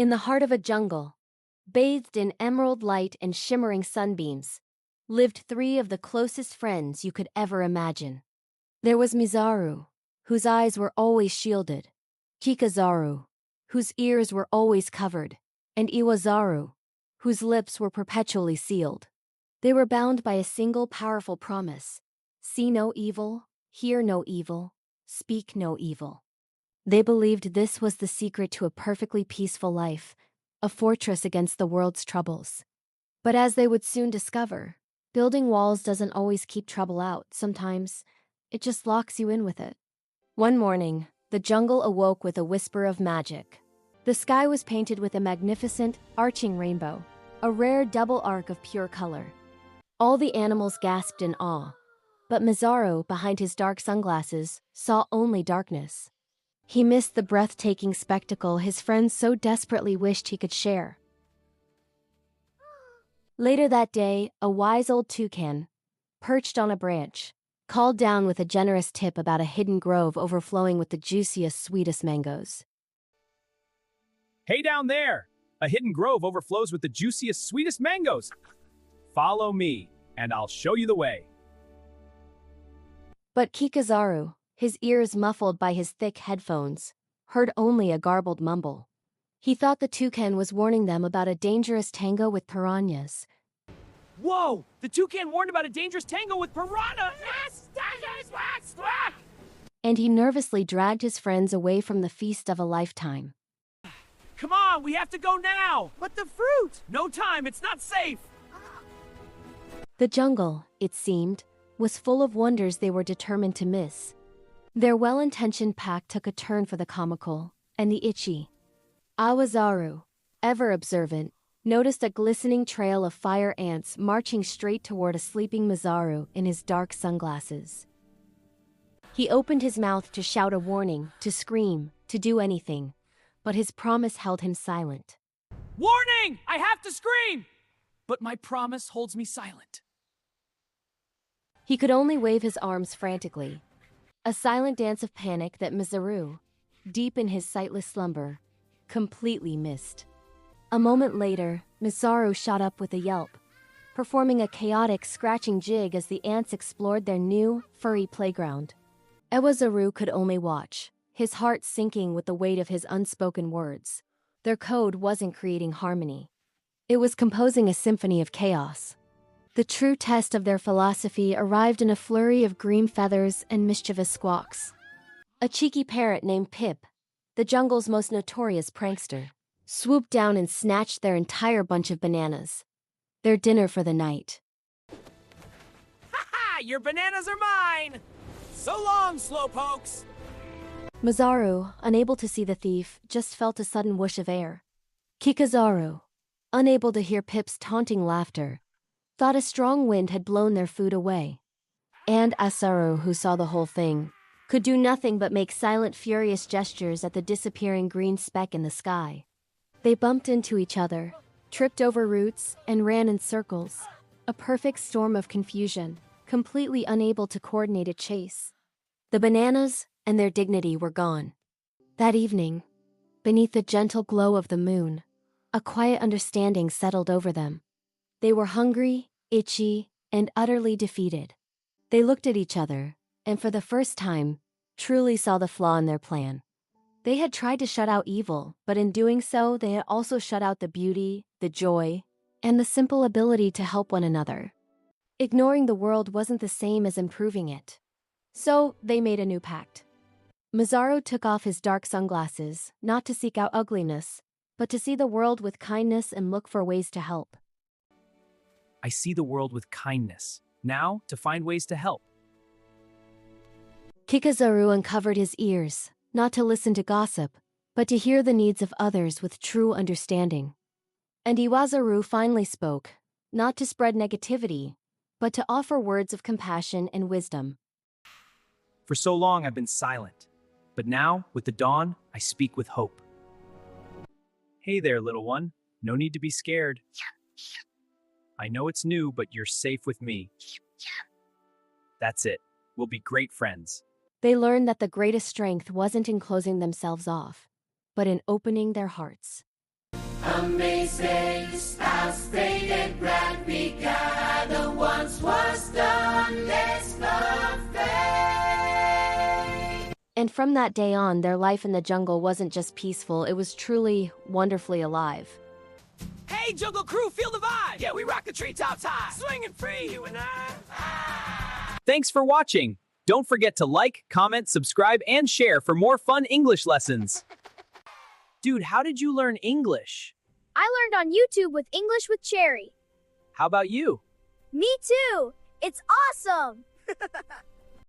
In the heart of a jungle, bathed in emerald light and shimmering sunbeams, lived three of the closest friends you could ever imagine. There was Mizaru, whose eyes were always shielded, Kikazaru, whose ears were always covered, and Iwazaru, whose lips were perpetually sealed. They were bound by a single powerful promise: see no evil, hear no evil, speak no evil. They believed this was the secret to a perfectly peaceful life, a fortress against the world's troubles. But as they would soon discover, building walls doesn't always keep trouble out. Sometimes it just locks you in with it. One morning, the jungle awoke with a whisper of magic. The sky was painted with a magnificent, arching rainbow, a rare double arc of pure color. All the animals gasped in awe, but Mizaru, behind his dark sunglasses, saw only darkness. He missed the breathtaking spectacle his friends so desperately wished he could share. Later that day, a wise old toucan, perched on a branch, called down with a generous tip about a hidden grove overflowing with the juiciest, sweetest mangoes. Hey down there! A hidden grove overflows with the juiciest, sweetest mangoes. Follow me, and I'll show you the way. But Kikazaru, his ears muffled by his thick headphones, heard only a garbled mumble. He thought the toucan was warning them about a dangerous tango with piranhas. Whoa! The toucan warned about a dangerous tango with piranha! And he nervously dragged his friends away from the feast of a lifetime. Come on, we have to go now! But the fruit! No time, it's not safe! The jungle, it seemed, was full of wonders they were determined to miss. Their well-intentioned pact took a turn for the comical and the itchy. Iwazaru, ever observant, noticed a glistening trail of fire ants marching straight toward a sleeping Mizaru in his dark sunglasses. He opened his mouth to shout a warning, to scream, to do anything, but his promise held him silent. Warning! I have to scream! But my promise holds me silent. He could only wave his arms frantically, a silent dance of panic that Mizaru, deep in his sightless slumber, completely missed. A moment later, Mizaru shot up with a yelp, performing a chaotic scratching jig as the ants explored their new, furry playground. Iwazaru could only watch, his heart sinking with the weight of his unspoken words. Their code wasn't creating harmony. It was composing a symphony of chaos. The true test of their philosophy arrived in a flurry of green feathers and mischievous squawks. A cheeky parrot named Pip, the jungle's most notorious prankster, swooped down and snatched their entire bunch of bananas, their dinner for the night. Ha! Your bananas are mine! So long, slowpokes! Mizaru, unable to see the thief, just felt a sudden whoosh of air. Kikazaru, unable to hear Pip's taunting laughter, thought a strong wind had blown their food away. And Iwazaru, who saw the whole thing, could do nothing but make silent, furious gestures at the disappearing green speck in the sky. They bumped into each other, tripped over roots, and ran in circles, a perfect storm of confusion, completely unable to coordinate a chase. The bananas and their dignity were gone. That evening, beneath the gentle glow of the moon, a quiet understanding settled over them. They were hungry, itchy, and utterly defeated. They looked at each other, and for the first time, truly saw the flaw in their plan. They had tried to shut out evil, but in doing so, they had also shut out the beauty, the joy, and the simple ability to help one another. Ignoring the world wasn't the same as improving it. So, they made a new pact. Mizaru took off his dark sunglasses, not to seek out ugliness, but to see the world with kindness and look for ways to help. I see the world with kindness. Now, to find ways to help. Kikazaru uncovered his ears, not to listen to gossip, but to hear the needs of others with true understanding. And Iwazaru finally spoke, not to spread negativity, but to offer words of compassion and wisdom. For so long I've been silent, but now, with the dawn, I speak with hope. Hey there, little one. No need to be scared. I know it's new, but you're safe with me. That's it. We'll be great friends. They learned that the greatest strength wasn't in closing themselves off, but in opening their hearts. Amazing spouse, faded brand began. The once was done, this buffet. And from that day on, their life in the jungle wasn't just peaceful, it was truly, wonderfully alive. Hey, Jungle Crew, feel the vibe! Yeah, we rock the treetops high! Swinging free, you and I! Thanks for watching. Don't forget to like, comment, subscribe, and share for more fun English lessons. Dude, how did you learn English? I learned on YouTube with English with Cheri. How about you? Me too! It's awesome!